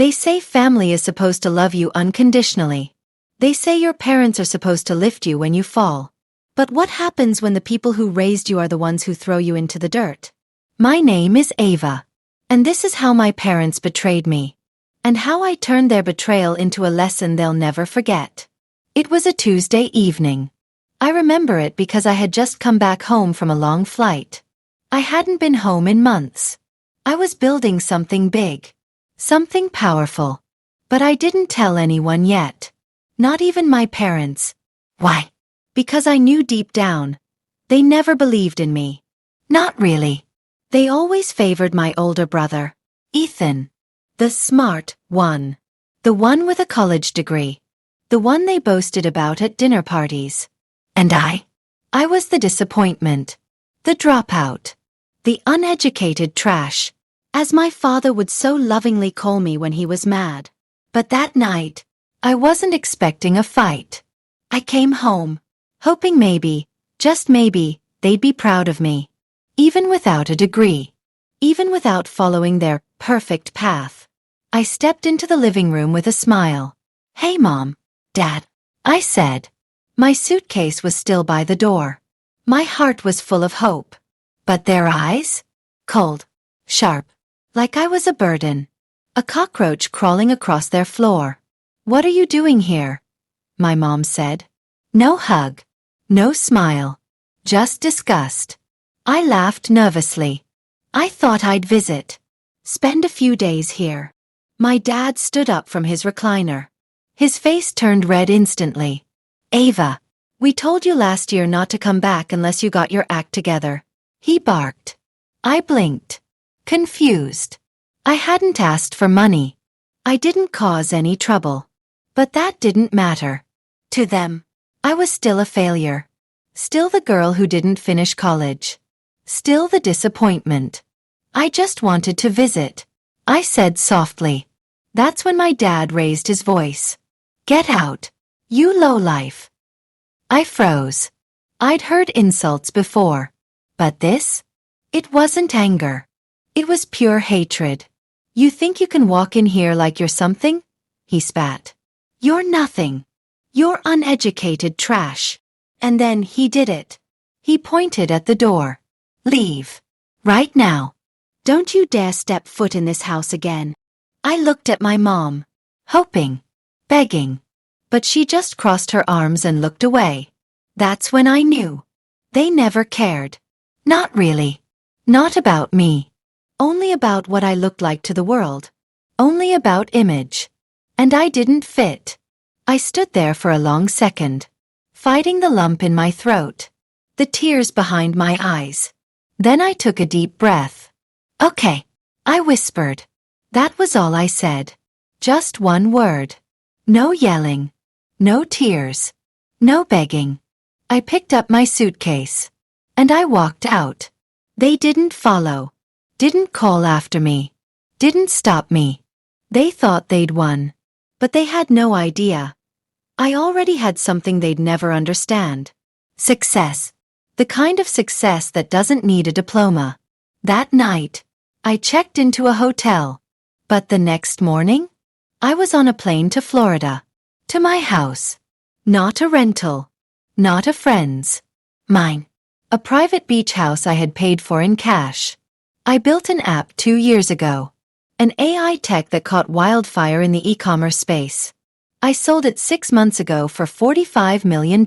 They say family is supposed to love you unconditionally. They say your parents are supposed to lift you when you fall. But what happens when the people who raised you are the ones who throw you into the dirt? My name is Ava. And this is how my parents betrayed me. And how I turned their betrayal into a lesson they'll never forget. It was a Tuesday evening. I remember it because I had just come back home from a long flight. I hadn't been home in months. I was building something big. Something powerful. But I didn't tell anyone yet. Not even my parents. Why? Because I knew deep down. They never believed in me. Not really. They always favored my older brother, Ethan. The smart one. The one with a college degree. The one they boasted about at dinner parties. And I was the disappointment. The dropout. The uneducated trash. As my father would so lovingly call me when he was mad. But that night, I wasn't expecting a fight. I came home, hoping maybe, just maybe, they'd be proud of me. Even without a degree. Even without following their perfect path. I stepped into the living room with a smile. "Hey Mom, Dad," I said. My suitcase was still by the door. My heart was full of hope. But their eyes? Cold. Sharp. Like I was a burden. A cockroach crawling across their floor. "What are you doing here?" my mom said. No hug. No smile. Just disgust. I laughed nervously. I thought I'd visit. Spend a few days here. My dad stood up from his recliner. His face turned red instantly. "Ava, we told you last year not to come back unless you got your act together," he barked. I blinked. Confused. I hadn't asked for money. I didn't cause any trouble. But that didn't matter. To them, I was still a failure. Still the girl who didn't finish college. Still the disappointment. I just wanted to visit, I said softly. That's when my dad raised his voice. "Get out, you lowlife." I froze. I'd heard insults before. But this? It wasn't anger. It was pure hatred. "You think you can walk in here like you're something?" he spat. "You're nothing. You're uneducated trash." And then he did it. He pointed at the door. "Leave. Right now. Don't you dare step foot in this house again." I looked at my mom. Hoping. Begging. But she just crossed her arms and looked away. That's when I knew. They never cared. Not really. Not about me. Only about what I looked like to the world. Only about image. And I didn't fit. I stood there for a long second. Fighting the lump in my throat. The tears behind my eyes. Then I took a deep breath. "Okay," I whispered. That was all I said. Just one word. No yelling. No tears. No begging. I picked up my suitcase. And I walked out. They didn't follow. Didn't call after me. Didn't stop me. They thought they'd won. But they had no idea. I already had something they'd never understand. Success. The kind of success that doesn't need a diploma. That night, I checked into a hotel. But the next morning, I was on a plane to Florida. To my house. Not a rental. Not a friend's. Mine. A private beach house I had paid for in cash. I built an app 2 years ago. An AI tech that caught wildfire in the e-commerce space. I sold it 6 months ago for $45 million.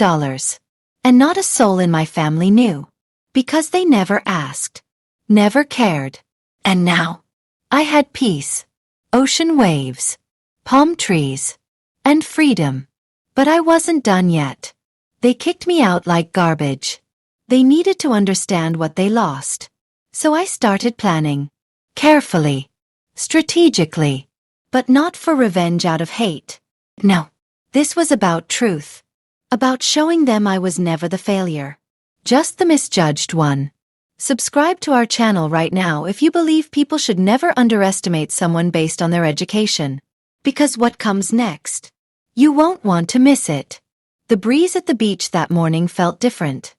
And not a soul in my family knew. Because they never asked. Never cared. And now, I had peace. Ocean waves. Palm trees. And freedom. But I wasn't done yet. They kicked me out like garbage. They needed to understand what they lost. So I started planning. Carefully. Strategically. But not for revenge out of hate. No. This was about truth. About showing them I was never the failure. Just the misjudged one. Subscribe to our channel right now if you believe people should never underestimate someone based on their education. Because what comes next? You won't want to miss it. The breeze at the beach that morning felt different.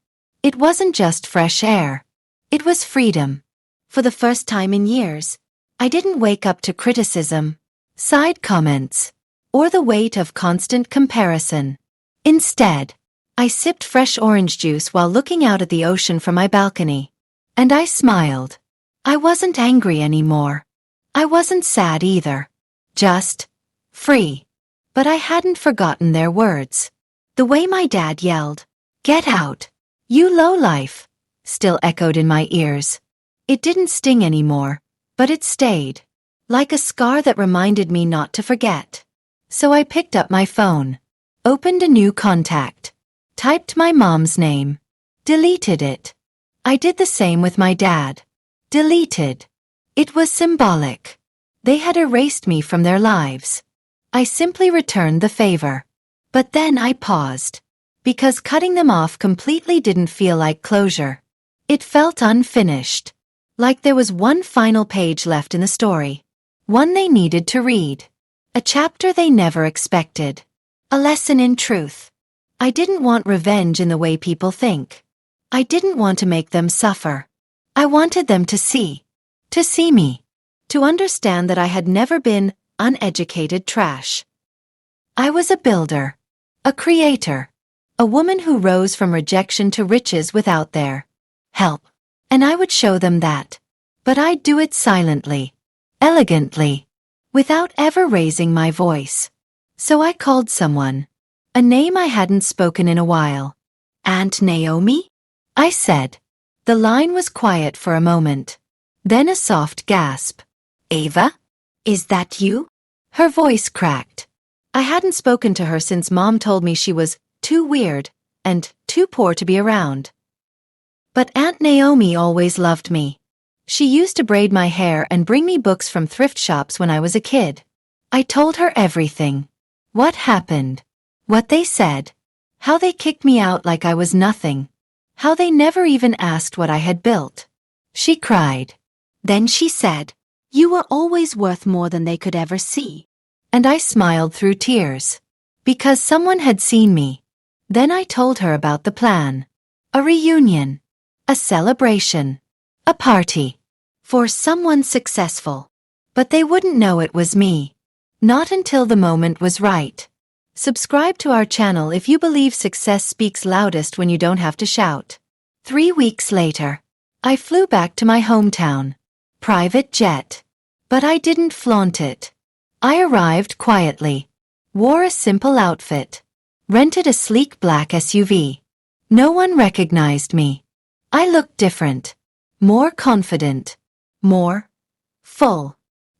It wasn't just fresh air. It was freedom. For the first time in years, I didn't wake up to criticism. side comments, or the weight of constant comparison. Instead, I sipped fresh orange juice while looking out at the ocean from my balcony. And I smiled. I wasn't angry anymore. I wasn't sad either. Just free. But I hadn't forgotten their words. The way my dad yelled, "Get out! You lowlife!" still echoed in my ears. It didn't sting anymore, but it stayed, like a scar that reminded me not to forget. So I picked up my phone, opened a new contact, typed my mom's name, deleted it. I did the same with my dad. Deleted. It was symbolic. They had erased me from their lives. I simply returned the favor. But then I paused, because cutting them off completely didn't feel like closure. It felt unfinished, like there was one final page left in the story, one they needed to read, a chapter they never expected, a lesson in truth. I didn't want revenge in the way people think. I didn't want to make them suffer. I wanted them to see me, to understand that I had never been uneducated trash. I was a builder, a creator, a woman who rose from rejection to riches without their help. And I would show them that. But I'd do it silently, elegantly, without ever raising my voice. So I called someone, a name I hadn't spoken in a while. "Aunt Naomi?" I said. The line was quiet for a moment. Then a soft gasp. "Ava? Is that you?" Her voice cracked. I hadn't spoken to her since Mom told me she was too weird and too poor to be around. But Aunt Naomi always loved me. She used to braid my hair and bring me books from thrift shops when I was a kid. I told her everything. What happened, what they said, how they kicked me out like I was nothing, how they never even asked what I had built. She cried. Then she said, "You were always worth more than they could ever see." And I smiled through tears, because someone had seen me. Then I told her about the plan. A reunion. A celebration. A party. For someone successful. But they wouldn't know it was me. Not until the moment was right. Subscribe to our channel if you believe success speaks loudest when you don't have to shout. 3 weeks later, I flew back to my hometown. Private jet. But I didn't flaunt it. I arrived quietly. Wore a simple outfit. Rented a sleek black SUV. No one recognized me. I looked different. More confident. More full.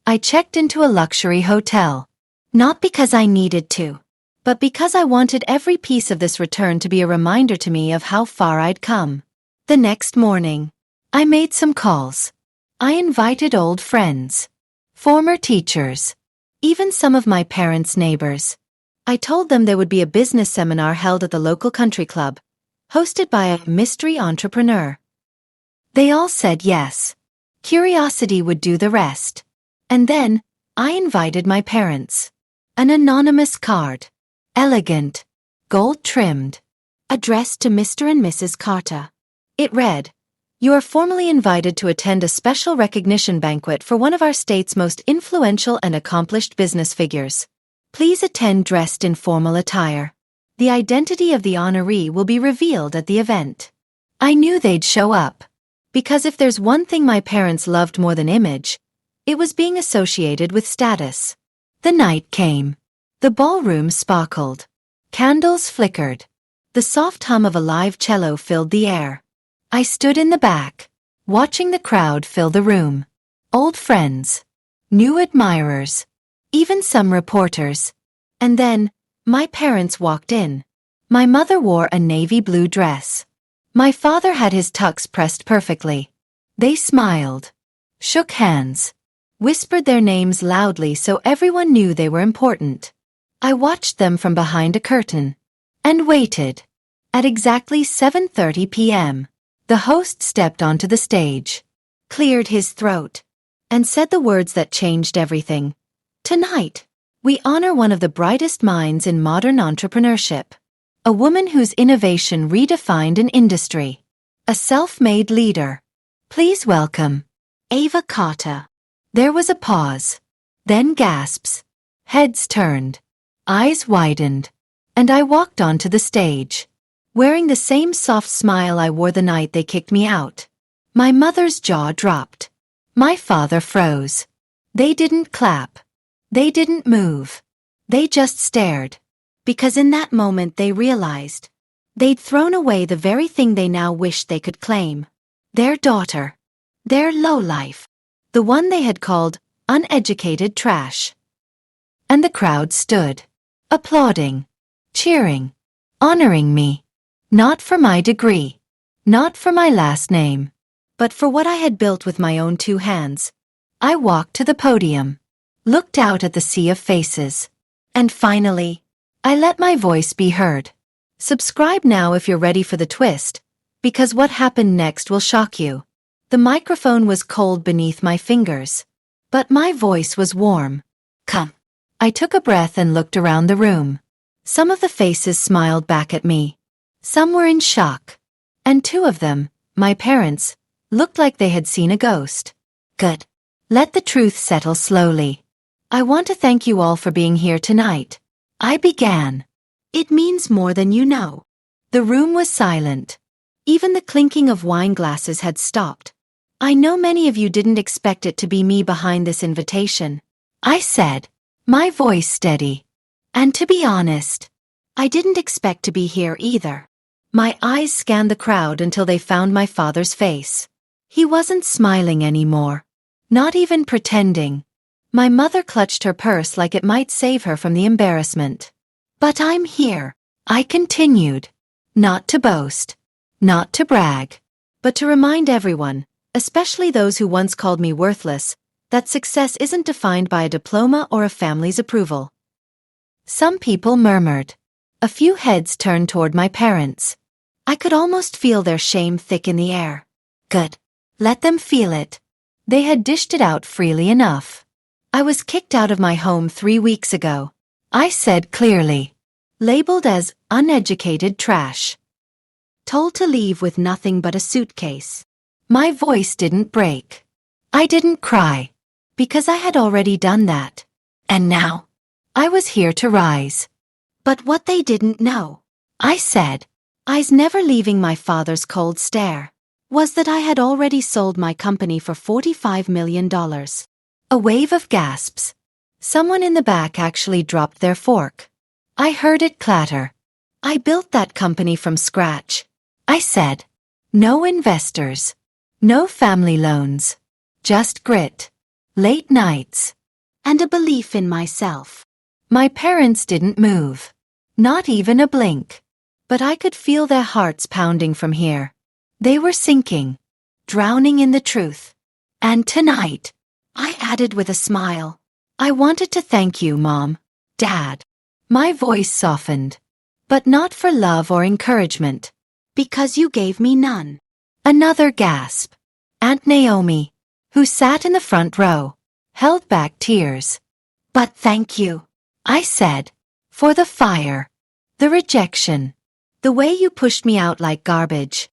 I checked into a luxury hotel. Not because I needed to, but because I wanted every piece of this return to be a reminder to me of how far I'd come. The next morning, I made some calls. I invited old friends, former teachers, even some of my parents' neighbors. I told them there would be a business seminar held at the local country club, hosted by a mystery entrepreneur. They all said yes. Curiosity would do the rest. And then, I invited my parents. An anonymous card. Elegant. Gold-trimmed. Addressed to Mr. and Mrs. Carter. It read, "You are formally invited to attend a special recognition banquet for one of our state's most influential and accomplished business figures. Please attend dressed in formal attire. The identity of the honoree will be revealed at the event." I knew they'd show up. Because if there's one thing my parents loved more than image, it was being associated with status. The night came. The ballroom sparkled. Candles flickered. The soft hum of a live cello filled the air. I stood in the back, watching the crowd fill the room. Old friends. New admirers. Even some reporters. And then, my parents walked in. My mother wore a navy blue dress. My father had his tux pressed perfectly. They smiled, shook hands, whispered their names loudly so everyone knew they were important. I watched them from behind a curtain and waited. At exactly 7:30 p.m., the host stepped onto the stage, cleared his throat, and said the words that changed everything. "Tonight, we honor one of the brightest minds in modern entrepreneurship. A woman whose innovation redefined an industry. A self-made leader. Please welcome Ava Carter." There was a pause. Then gasps. Heads turned. Eyes widened. And I walked onto the stage, wearing the same soft smile I wore the night they kicked me out. My mother's jaw dropped. My father froze. They didn't clap. They didn't move. They just stared. Because in that moment they realized they'd thrown away the very thing they now wished they could claim. Their daughter. Their lowlife. The one they had called uneducated trash. And the crowd stood, applauding, cheering, honoring me. Not for my degree. Not for my last name. But for what I had built with my own 2 hands. I walked to the podium, looked out at the sea of faces, and finally, I let my voice be heard. Subscribe now if you're ready for the twist, because what happened next will shock you. The microphone was cold beneath my fingers, but my voice was warm. Come. I took a breath and looked around the room. Some of the faces smiled back at me. Some were in shock. And 2 of them, my parents, looked like they had seen a ghost. Good. Let the truth settle slowly. I want to thank you all for being here tonight. I began. It means more than you know. The room was silent. Even the clinking of wine glasses had stopped. I know many of you didn't expect it to be me behind this invitation. I said, my voice steady. And to be honest, I didn't expect to be here either. My eyes scanned the crowd until they found my father's face. He wasn't smiling anymore. Not even pretending. My mother clutched her purse like it might save her from the embarrassment. But I'm here, I continued. Not to boast. Not to brag. But to remind everyone, especially those who once called me worthless, that success isn't defined by a diploma or a family's approval. Some people murmured. A few heads turned toward my parents. I could almost feel their shame thick in the air. Good. Let them feel it. They had dished it out freely enough. I was kicked out of my home 3 weeks ago. I said clearly. Labeled as uneducated trash. Told to leave with nothing but a suitcase. My voice didn't break. I didn't cry. Because I had already done that. And now, I was here to rise. But what they didn't know, I said, eyes never leaving my father's cold stare, was that I had already sold my company for $45 million. A wave of gasps. Someone in the back actually dropped their fork. I heard it clatter. I built that company from scratch. I said, no investors. No family loans. Just grit. Late nights. And a belief in myself. My parents didn't move. Not even a blink. But I could feel their hearts pounding from here. They were sinking. Drowning in the truth. And tonight, I added with a smile, I wanted to thank you, Mom, Dad. My voice softened. But not for love or encouragement. Because you gave me none. Another gasp. Aunt Naomi, who sat in the front row, held back tears. But thank you, I said, for the fire, the rejection, the way you pushed me out like garbage.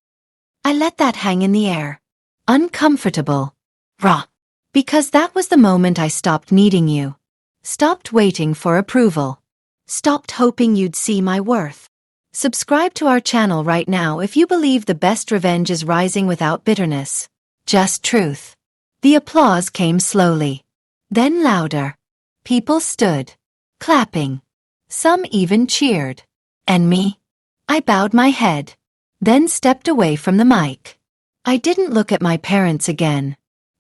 I let that hang in the air. Uncomfortable. Raw. Because that was the moment I stopped needing you. Stopped waiting for approval. Stopped hoping you'd see my worth. Subscribe to our channel right now if you believe the best revenge is rising without bitterness. Just truth. The applause came slowly. Then louder. People stood, clapping. Some even cheered. And me? I bowed my head. Then stepped away from the mic. I didn't look at my parents again.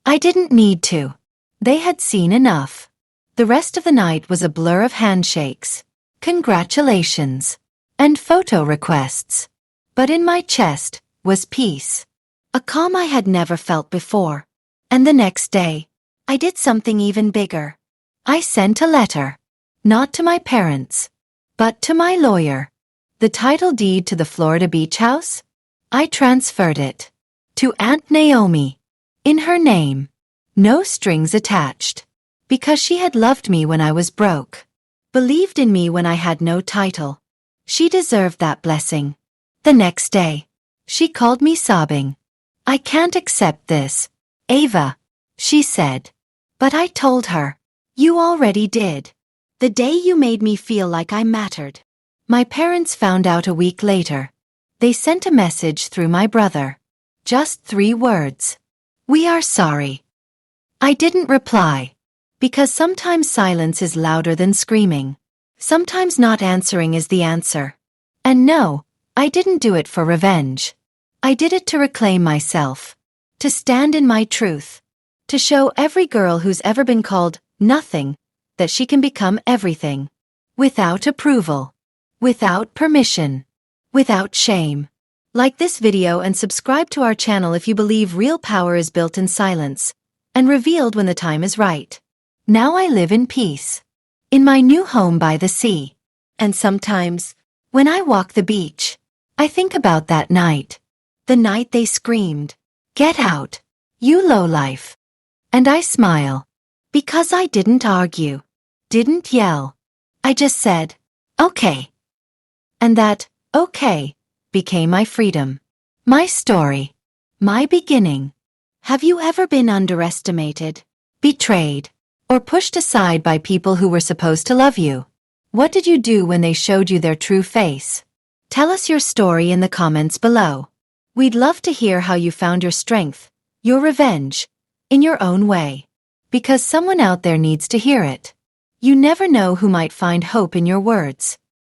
I didn't need to. They had seen enough. The rest of the night was a blur of handshakes, congratulations, and photo requests. But in my chest was peace. A calm I had never felt before. And the next day, I did something even bigger. I sent a letter. Not to my parents, but to my lawyer. The title deed to the Florida beach house? I transferred it. To Aunt Naomi. In her name. No strings attached. Because she had loved me when I was broke. Believed in me when I had no title. She deserved that blessing. The next day, she called me sobbing. I can't accept this, Ava, she said. But I told her, you already did. The day you made me feel like I mattered. My parents found out a week later. They sent a message through my brother. Just 3 words. We are sorry. I didn't reply. Because sometimes silence is louder than screaming. Sometimes not answering is the answer. And no, I didn't do it for revenge. I did it to reclaim myself. To stand in my truth. To show every girl who's ever been called nothing that she can become everything. Without approval. Without permission. Without shame. Like this video and subscribe to our channel if you believe real power is built in silence and revealed when the time is right. Now I live in peace. In my new home by the sea. And sometimes, when I walk the beach, I think about that night. The night they screamed, "Get out, you lowlife." And I smile. Because I didn't argue. Didn't yell. I just said, okay. And that, okay, became my freedom. My story. My beginning. Have you ever been underestimated, betrayed, or pushed aside by people who were supposed to love you? What did you do when they showed you their true face? Tell us your story in the comments below. We'd love to hear how you found your strength, your revenge, in your own way. Because someone out there needs to hear it. You never know who might find hope in your words.